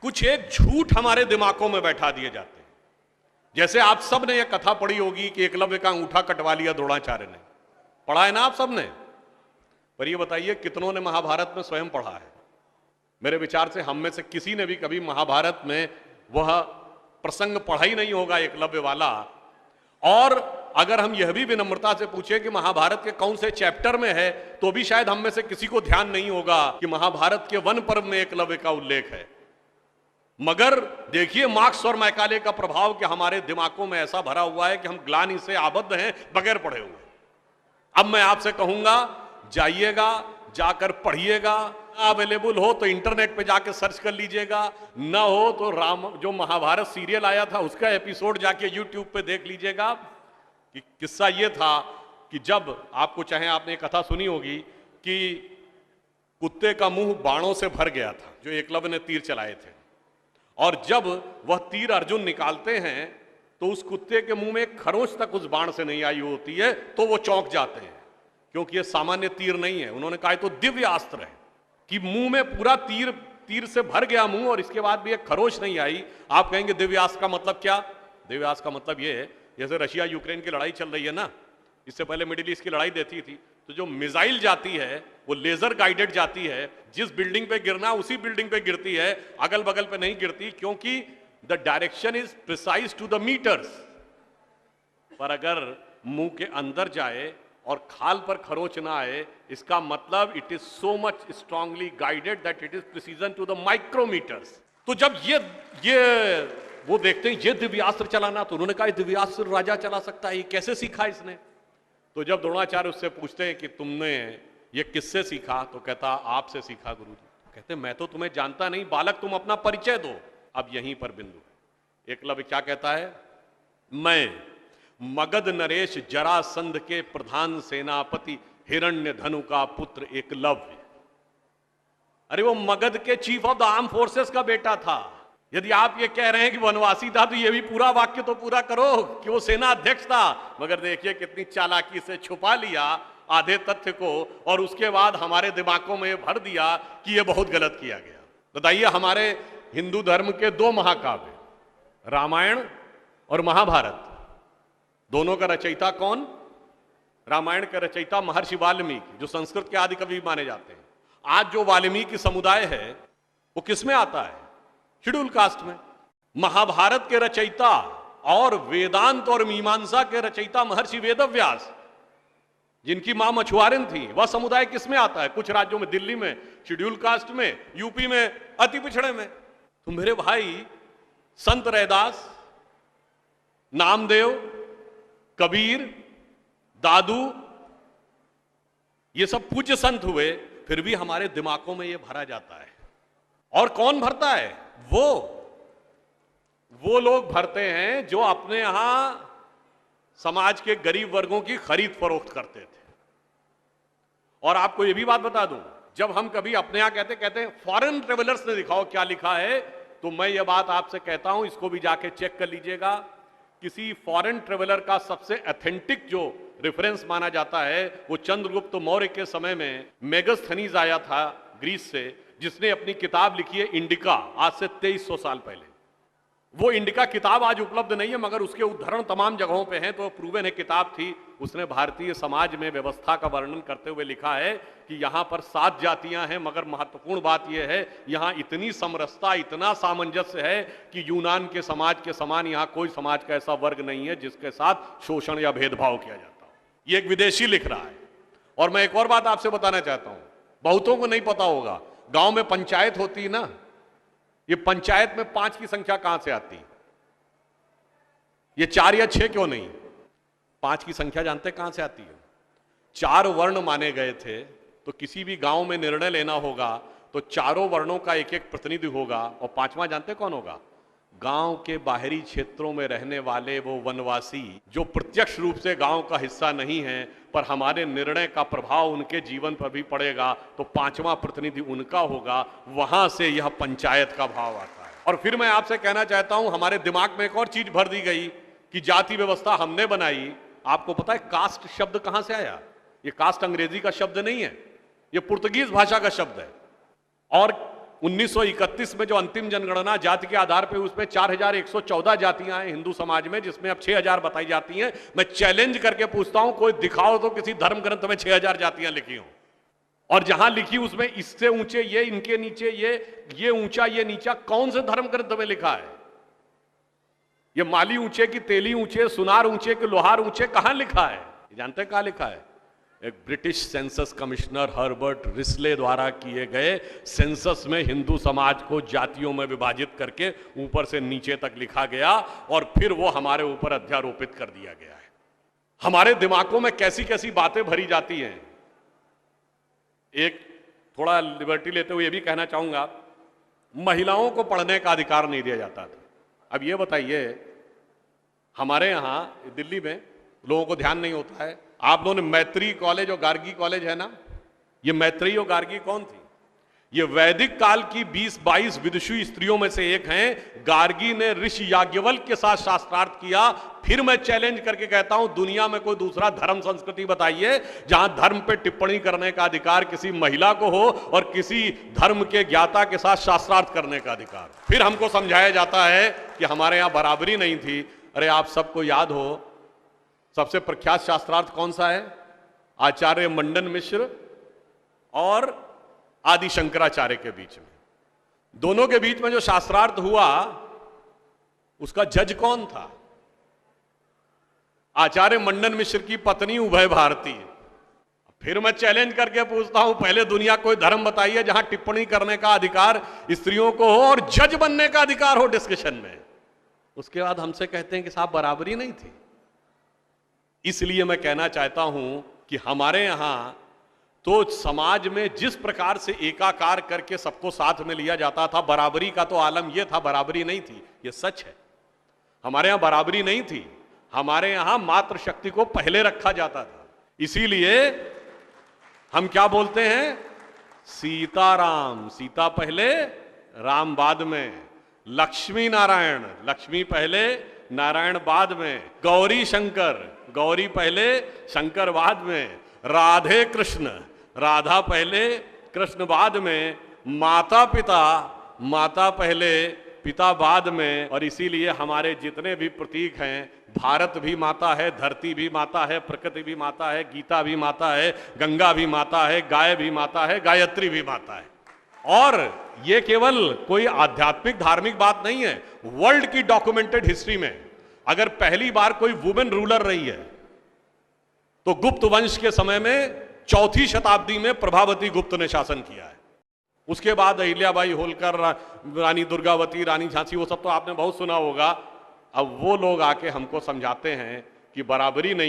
कुछ एक झूठ हमारे दिमागों में बैठा दिए जाते हैं। जैसे आप सब ने यह कथा पढ़ी होगी कि एकलव्य का अंगूठा कटवा लिया द्रोणाचार्य ने, पढ़ा है ना आप सब ने? पर यह बताइए कितनों ने महाभारत में स्वयं पढ़ा है? मेरे विचार से हम में से किसी ने भी कभी महाभारत में वह प्रसंग पढ़ा ही नहीं होगा एकलव्य वाला। और अगर हम यह भी विनम्रता से पूछें कि महाभारत के कौन से चैप्टर में है, तो भी शायद हम में से किसी को ध्यान नहीं होगा कि महाभारत के वन पर्व में एकलव्य का उल्लेख है। मगर देखिए मार्क्स और मैकाले का प्रभाव कि हमारे दिमागों में ऐसा भरा हुआ है कि हम ग्लानि से आबद्ध हैं बगैर पढ़े हुए। अब मैं आपसे कहूंगा, जाइएगा, जाकर पढ़िएगा। अवेलेबल हो तो इंटरनेट पे जाके सर्च कर लीजिएगा, ना हो तो जो महाभारत सीरियल आया था उसका एपिसोड जाके यूट्यूब पे देख लीजिएगा। कि किस्सा ये था कि जब आपको चाहे आपने कथा सुनी होगी कि कुत्ते का मुंह बाणों से भर गया था जो एकलव्य ने तीर चलाए थे, और जब वह तीर अर्जुन निकालते हैं तो उस कुत्ते के मुंह में एक खरोंच तक उस बाण से नहीं आई होती है, तो वो चौंक जाते हैं क्योंकि ये सामान्य तीर नहीं है। उन्होंने कहा तो दिव्य अस्त्र है कि मुंह में पूरा तीर से भर गया मुंह और इसके बाद भी एक खरोंच नहीं आई। आप कहेंगे दिव्यास्त्र का मतलब क्या? दिव्यास्त्र का मतलब ये है, जैसे रशिया यूक्रेन की लड़ाई चल रही है ना, इससे पहले मिडिल ईस्ट की लड़ाई देती थी, तो जो मिसाइल जाती है वो लेजर गाइडेड जाती है, जिस बिल्डिंग पे गिरना उसी बिल्डिंग पे गिरती है, अगल बगल पे नहीं गिरती, क्योंकि the direction is precise to the metres. पर अगर मुंह के अंदर जाए और खाल पर खरोच ना आए, इसका मतलब it is so much strongly guided that it is precision to the micrometres. तो जब ये वो देखते हैं ये दिव्यास्त्र चलाना, तो उन्होंने कहा दिव्यास्त्र राजा चला सकता है, ये कैसे सीखा इसने? तो जब द्रोणाचार्य उससे पूछते हैं कि तुमने ये किससे सीखा, तो कहता आपसे सीखा गुरुजी। कहते मैं तो तुम्हें जानता नहीं बालक, तुम अपना परिचय दो। अब यहीं पर बिंदु है। एकलव्य क्या कहता है? मैं मगध नरेश जरासंध के प्रधान सेनापति हिरण्यधनु का पुत्र एकलव्य। अरे वो मगध के chief of the arm forces का बेटा था। यदि आप ये कह रहे हैं कि वनवासी था, तो ये भी पूरा वाक्य तो पूरा करो कि वो सेना अध्यक्ष था। मगर देखिए कितनी चालाकी से छुपा लिया आधे तथ्य को, और उसके बाद हमारे दिमागों में भर दिया कि ये बहुत गलत किया गया। बताइए, हमारे हिंदू धर्म के दो महाकाव्य, रामायण और महाभारत, दोनों का रचयिता कौन? रामायण का रचयिता महर्षि वाल्मीकि, जो संस्कृत के आदि कवि माने जाते हैं। आज जो वाल्मीकि समुदाय है वो किसमें आता है? शेड्यूल कास्ट में। महाभारत के रचयिता और वेदांत और मीमांसा के रचयिता महर्षि वेदव्यास, जिनकी मां मछुआरिन थी, वह समुदाय किसमें आता है? कुछ राज्यों में, दिल्ली में शेड्यूल कास्ट में, यूपी में अति पिछड़े में। तो मेरे भाई, संत रैदास, नामदेव, कबीर, दादू, ये सब पूज्य संत हुए, फिर भी हमारे दिमागों में ये भरा जाता है। और कौन भरता है? वो लोग भरते हैं जो अपने यहां समाज के गरीब वर्गों की खरीद फरोख्त करते थे। और आपको यह भी बात बता दूं, जब हम कभी अपने यहां कहते हैं फॉरेन ट्रेवलर्स ने दिखाओ क्या लिखा है, तो मैं ये बात आपसे कहता हूं, इसको भी जाके चेक कर लीजिएगा। किसी फॉरेन ट्रेवलर का सबसे ऑथेंटिक जो रेफरेंस माना जाता है, वो चंद्रगुप्त मौर्य के समय में मेगस्थनीज आया था ग्रीस से, जिसने अपनी किताब लिखी है इंडिका, आज से 2300 साल पहले। वो इंडिका किताब आज उपलब्ध नहीं है, मगर उसके उद्धरण तमाम जगहों पे हैं, तो प्रूवन है किताब थी। उसने भारतीय समाज में व्यवस्था का वर्णन करते हुए लिखा है कि यहां पर 7 जातियां हैं, मगर महत्वपूर्ण बात यह है यहां इतनी समरसता, इतना सामंजस्य है कि यूनान के समाज के समान यहां कोई समाज का ऐसा वर्ग नहीं है जिसके साथ शोषण या भेदभाव किया जाता हो। ये एक विदेशी लिख रहा है। और मैं एक और बात आपसे बताना चाहता हूं, बहुतों को नहीं पता होगा, गांव में पंचायत होती है ना, ये पंचायत में 5 की संख्या कहां से आती? ये 4 या 6 क्यों नहीं? 5 की संख्या जानते कहां से आती है? 4 वर्ण माने गए थे, तो किसी भी गांव में निर्णय लेना होगा तो चारों वर्णों का एक एक प्रतिनिधि होगा, और 5वां जानते कौन होगा? गांव के बाहरी क्षेत्रों में रहने वाले वो वनवासी जो प्रत्यक्ष रूप से गांव का हिस्सा नहीं है, पर हमारे निर्णय का प्रभाव उनके जीवन पर भी पड़ेगा, तो 5वां प्रतिनिधि उनका होगा। वहां से यह पंचायत का भाव आता है। और फिर मैं आपसे कहना चाहता हूं, हमारे दिमाग में एक और चीज भर दी गई कि जाति व्यवस्था हमने बनाई। आपको पता है कास्ट शब्द कहां से आया? ये कास्ट अंग्रेजी का शब्द नहीं है, ये पुर्तगीज भाषा का शब्द है। और 1931 में जो अंतिम जनगणना जाति के आधार पर उसमें 4114 जातियां हैं हिंदू समाज में, जिसमें अब 6000 बताई जाती हैं। मैं चैलेंज करके पूछता हूं, कोई दिखाओ तो किसी धर्म ग्रंथ में 6000 जातियां लिखी हो, और जहां लिखी उसमें इससे ऊंचे ये, इनके नीचे ये ऊंचा ये नीचा, कौन से धर्म ग्रंथ में लिखा है? ये माली ऊंचे की तेली ऊंचे, सुनार ऊंचे कि लोहार ऊंचे, कहां लिखा है? जानते हैं कहां लिखा है? एक British census commissioner Herbert Risley द्वारा किए गए सेंसस में हिंदू समाज को जातियों में विभाजित करके ऊपर से नीचे तक लिखा गया, और फिर वो हमारे ऊपर अध्यारोपित कर दिया गया है। हमारे दिमागों में कैसी कैसी बातें भरी जाती हैं। एक थोड़ा लिबर्टी लेते हुए ये भी कहना चाहूंगा, महिलाओं को पढ़ने का अधिकार नहीं दिया जाता था। अब ये बताइए, हमारे यहां दिल्ली में लोगों को ध्यान नहीं होता है, आप लोगों ने मैत्री कॉलेज और गार्गी कॉलेज है ना, ये मैत्री और गार्गी कौन थी? ये वैदिक काल की 20-22 विदुषी स्त्रियों में से एक हैं। गार्गी ने ऋषि याज्ञवल्क्य के साथ शास्त्रार्थ किया। फिर मैं चैलेंज करके कहता हूं, दुनिया में कोई दूसरा धर्म संस्कृति बताइए जहां धर्म पे टिप्पणी करने का अधिकार किसी महिला को हो और किसी धर्म के ज्ञाता के साथ शास्त्रार्थ करने का अधिकार। फिर हमको समझाया जाता है कि हमारे यहां बराबरी नहीं थी। अरे आप सबको याद हो, सबसे प्रख्यात शास्त्रार्थ कौन सा है? आचार्य मंडन मिश्र और आदि शंकराचार्य के बीच में, दोनों के बीच में जो शास्त्रार्थ हुआ उसका जज कौन था? आचार्य मंडन मिश्र की पत्नी उभय भारती। फिर मैं चैलेंज करके पूछता हूं, पहले दुनिया कोई धर्म बताइए जहां टिप्पणी करने का अधिकार स्त्रियों को हो और जज बनने का अधिकार हो डिस्कशन में। उसके बाद हमसे कहते हैं कि साहब बराबरी नहीं थी। इसलिए मैं कहना चाहता हूं कि हमारे यहां तो समाज में जिस प्रकार से एकाकार करके सबको साथ में लिया जाता था, बराबरी का तो आलम यह था, बराबरी नहीं थी, यह सच है। हमारे यहां बराबरी नहीं थी, हमारे यहां मातृशक्ति को पहले रखा जाता था। इसीलिए हम क्या बोलते हैं? सीताराम, सीता पहले राम बाद में। लक्ष्मी नारायण, लक्ष्मी पहले नारायण बाद में। गौरी शंकर, गौरी पहले शंकर बाद में। राधे कृष्ण, राधा पहले कृष्ण बाद में। माता पिता, माता पहले पिता बाद में। और इसीलिए हमारे जितने भी प्रतीक हैं, भारत भी माता है, धरती भी माता है, प्रकृति भी माता है, गीता भी माता है, गंगा भी माता है, गाय भी माता है, गायत्री भी माता है। और ये केवल कोई आध्यात्मिक धार्मिक बात नहीं है, वर्ल्ड की डॉक्यूमेंटेड हिस्ट्री में अगर पहली बार कोई वुमेन रूलर रही है तो गुप्त वंश के समय में 4वीं शताब्दी में प्रभावती गुप्त ने शासन किया है। उसके बाद अहिल्याबाई होलकर, रानी दुर्गावती, रानी झांसी, वो सब तो आपने बहुत सुना होगा। अब वो लोग आके हमको समझाते हैं कि बराबरी नहीं